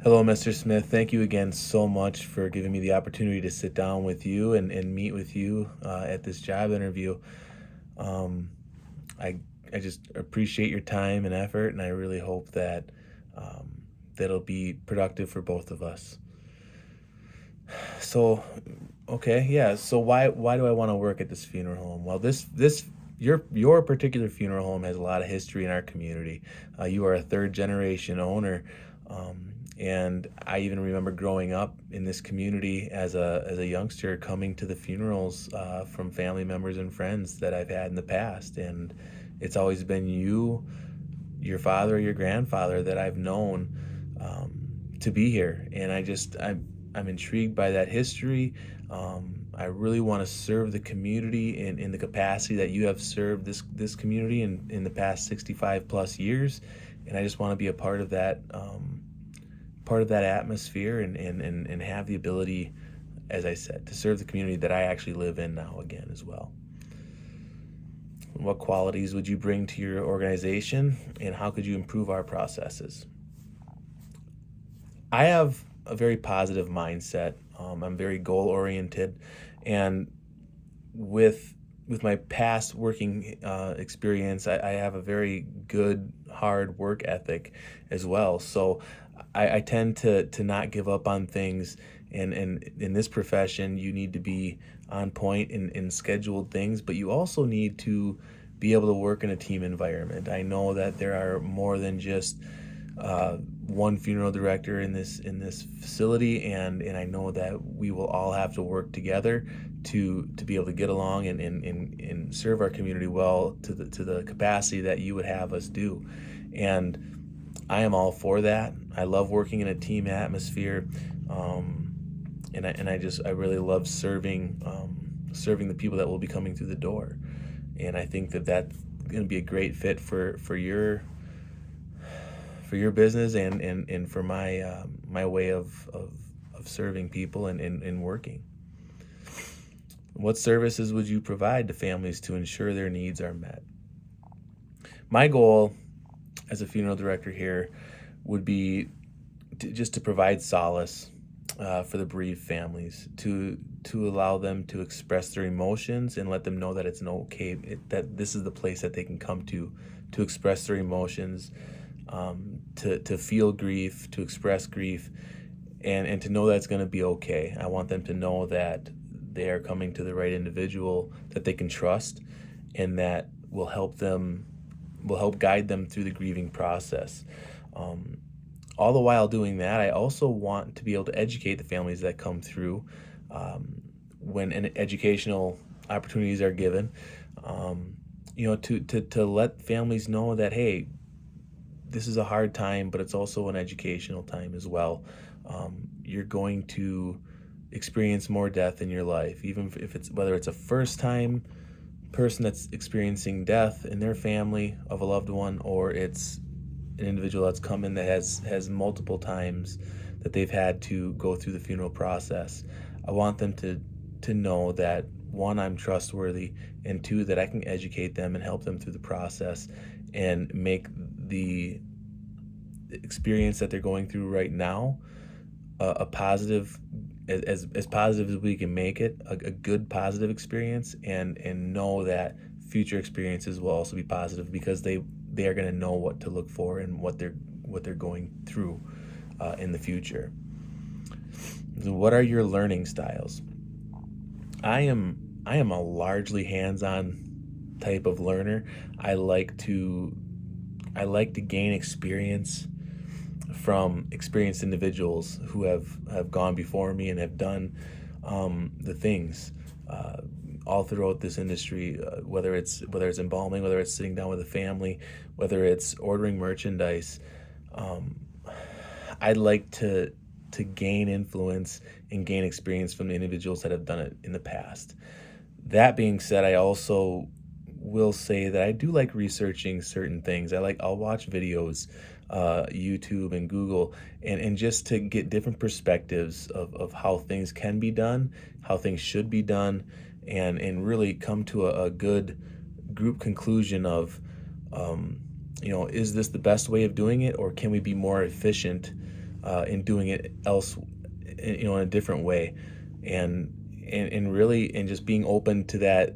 Hello, Mr. Smith. Thank you again so much for giving me the opportunity to sit down with you and meet with you at this job interview. Um, I, I just appreciate your time and effort, and I really hope that that'll be productive for both of us. So, okay, yeah. So why do I want to work at this funeral home? Well, this your particular funeral home has a lot of history in our community. You are a third generation owner, and I even remember growing up in this community as a youngster, coming to the funerals from family members and friends that I've had in the past, and it's always been you, your father, or your grandfather that I've known to be here, and I'm intrigued by that history. I really want to serve the community in the capacity that you have served this community in the past 65 plus years, and I just want to be a part of that atmosphere and have the ability, as I said, to serve the community that I actually live in now again as well. What qualities would you bring to your organization, and how could you improve our processes? I have a very positive mindset. I'm very goal oriented, and with with my past working experience, I have a very good hard work ethic as well. So I tend to not give up on things. And in this profession, you need to be on point in scheduled things, but you also need to be able to work in a team environment. I know that there are more than just one funeral director in this facility, and I know that we will all have to work together to be able to get along and serve our community well to the capacity that you would have us do. And I am all for that. I love working in a team atmosphere, and I really love serving the people that will be coming through the door. And I think that that's going to be a great fit for your business and for my way of serving people and working. What services would you provide to families to ensure their needs are met? My goal as a funeral director here would be just to provide solace for the bereaved families, to allow them to express their emotions and let them know that it's an okay that this is the place that they can come to express their emotions, to feel grief, to express grief, and to know that it's going to be okay. I want them to know that they are coming to the right individual that they can trust, and that will help guide them through the grieving process. Um, all the while doing that, I also want to be able to educate the families that come through when educational opportunities are given. Um, to let families know that, hey, this is a hard time, but it's also an educational time as well. You're going to experience more death in your life, even if it's whether it's a first time person that's experiencing death in their family of a loved one, or it's an individual that's come in that has multiple times that they've had to go through the funeral process. I want them to know that, one, I'm trustworthy, and two, that I can educate them and help them through the process and make the experience that they're going through right now a positive, as positive as we can make it, a good positive experience, and know that future experiences will also be positive, because they are going to know what to look for and what they're going through in the future. So what are your learning styles? I am a largely hands-on type of learner. I like to I like to gain experience from experienced individuals who have gone before me and have done the things all throughout this industry, whether it's embalming, whether it's sitting down with a family, whether it's ordering merchandise. Um, I'd like to gain influence and gain experience from the individuals that have done it in the past. That being said, I also will say that I do like researching certain things. I'll watch videos, YouTube and Google, and just to get different perspectives of how things can be done, how things should be done, and really come to a good group conclusion of, is this the best way of doing it, or can we be more efficient in doing it else, in a different way, and really, and just being open to that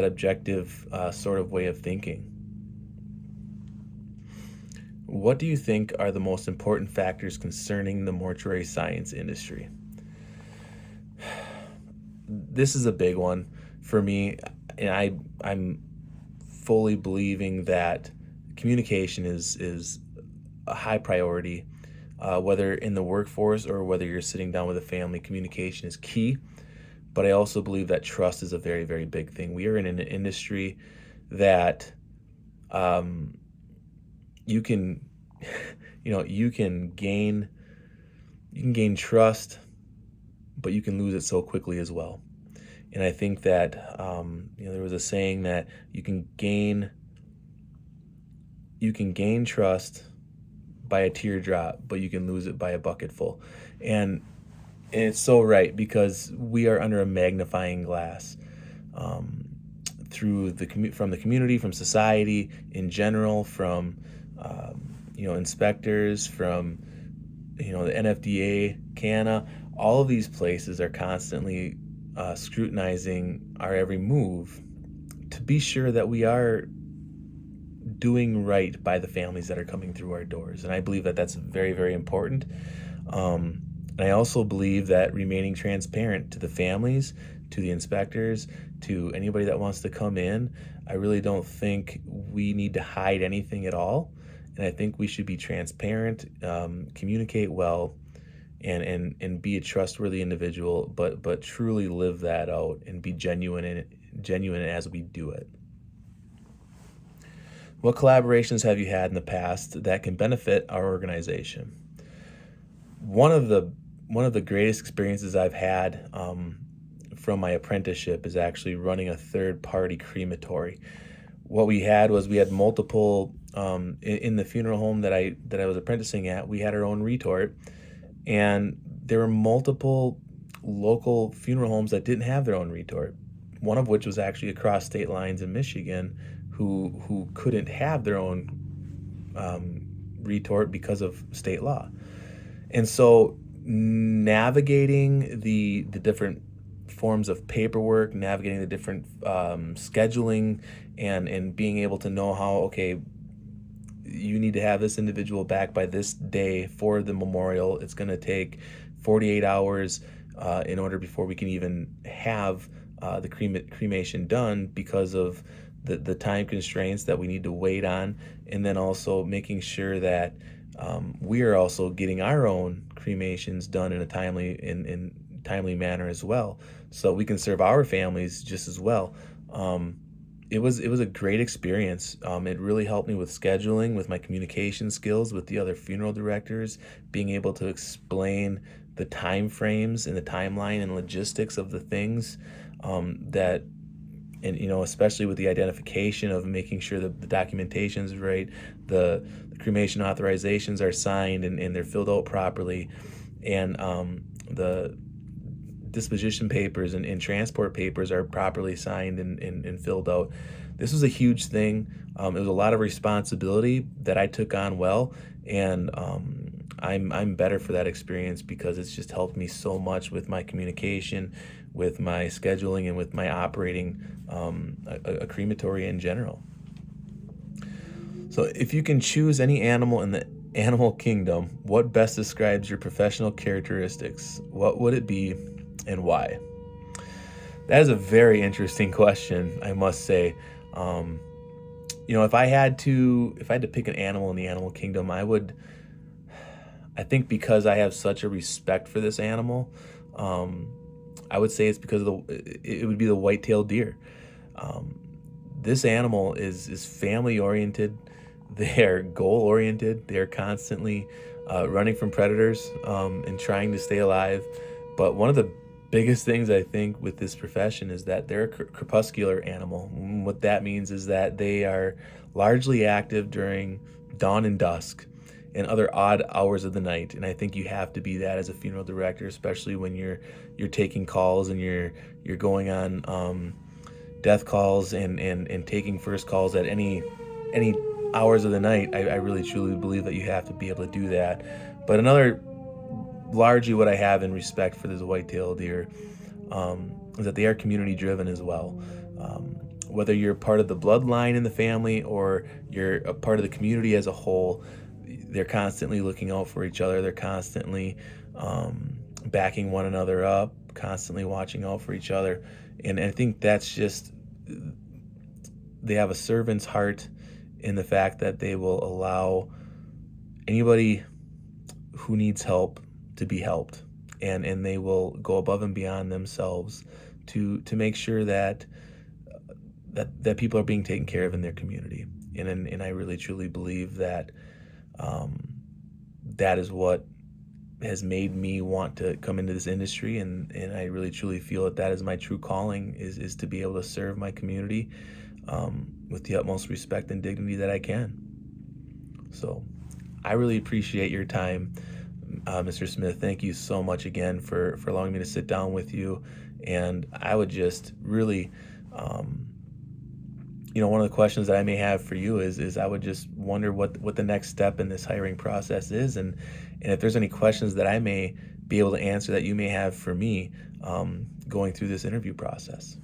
objective sort of way of thinking. What do you think are the most important factors concerning the mortuary science industry? This is a big one for me, and I'm fully believing that communication is a high priority, whether in the workforce or whether you're sitting down with a family. Communication is key, but I also believe that trust is a very, very big thing. We are in an industry that you can you can gain trust, but you can lose it so quickly as well. And I think that there was a saying that you can gain trust by a teardrop, but you can lose it by a bucket full. And it's so right, because we are under a magnifying glass, through from the community, from society in general, from inspectors, from the NFDA, CANA. All of these places are constantly scrutinizing our every move to be sure that we are doing right by the families that are coming through our doors. And I believe that that's very, very important. And I also believe that remaining transparent to the families, to the inspectors, to anybody that wants to come in, I really don't think we need to hide anything at all. And I think we should be transparent, communicate well, and be a trustworthy individual, but truly live that out and be genuine as we do it. What collaborations have you had in the past that can benefit our organization? One of the greatest experiences I've had from my apprenticeship is actually running a third-party crematory. What we had multiple in the funeral home that I was apprenticing at. We had our own retort, and there were multiple local funeral homes that didn't have their own retort. One of which was actually across state lines in Michigan, who couldn't have their own retort because of state law. And so navigating the different forms of paperwork, navigating the different scheduling, and being able to know how, okay, you need to have this individual back by this day for the memorial. It's going to take 48 hours in order before we can even have the cremation done, because of the time constraints that we need to wait on, and then also making sure that we are also getting our own cremations done in a timely manner as well, so we can serve our families just as well. It was a great experience. It really helped me with scheduling, with my communication skills with the other funeral directors, being able to explain the time frames and the timeline and logistics of the things that, and especially with the identification of making sure that the documentation is right, the cremation authorizations are signed and they're filled out properly, and the disposition papers and transport papers are properly signed and filled out. This was a huge thing. It was a lot of responsibility that I took on well, and I'm better for that experience, because it's just helped me so much with my communication, with my scheduling, and with my operating a crematory in general. So if you can choose any animal in the animal kingdom, what best describes your professional characteristics? What would it be, and why? That is a very interesting question, I must say. If I had to pick an animal in the animal kingdom, I think, because I have such a respect for this animal, I would say it's because it would be the white-tailed deer. This animal is family-oriented. They're goal-oriented. They're constantly running from predators and trying to stay alive. But one of the biggest things I think with this profession is that they're a crepuscular animal. What that means is that they are largely active during dawn and dusk and other odd hours of the night. And I think you have to be that as a funeral director, especially when you're taking calls and you're going on death calls and taking first calls at any hours of the night, I really truly believe that you have to be able to do that. But another, largely what I have in respect for this whitetail deer, is that they are community driven as well. Whether you're part of the bloodline in the family or you're a part of the community as a whole, they're constantly looking out for each other. They're constantly backing one another up, constantly watching out for each other. And I think that's just, they have a servant's heart in the fact that they will allow anybody who needs help to be helped, and they will go above and beyond themselves to make sure that people are being taken care of in their community. And I really truly believe that that is what has made me want to come into this industry, and I really truly feel that that is my true calling, is to be able to serve my community with the utmost respect and dignity that I can. So I really appreciate your time, Mr. Smith. Thank you so much again for allowing me to sit down with you. And I would just really, one of the questions that I may have for you is I would just wonder what the next step in this hiring process is, and if there's any questions that I may be able to answer that you may have for me going through this interview process.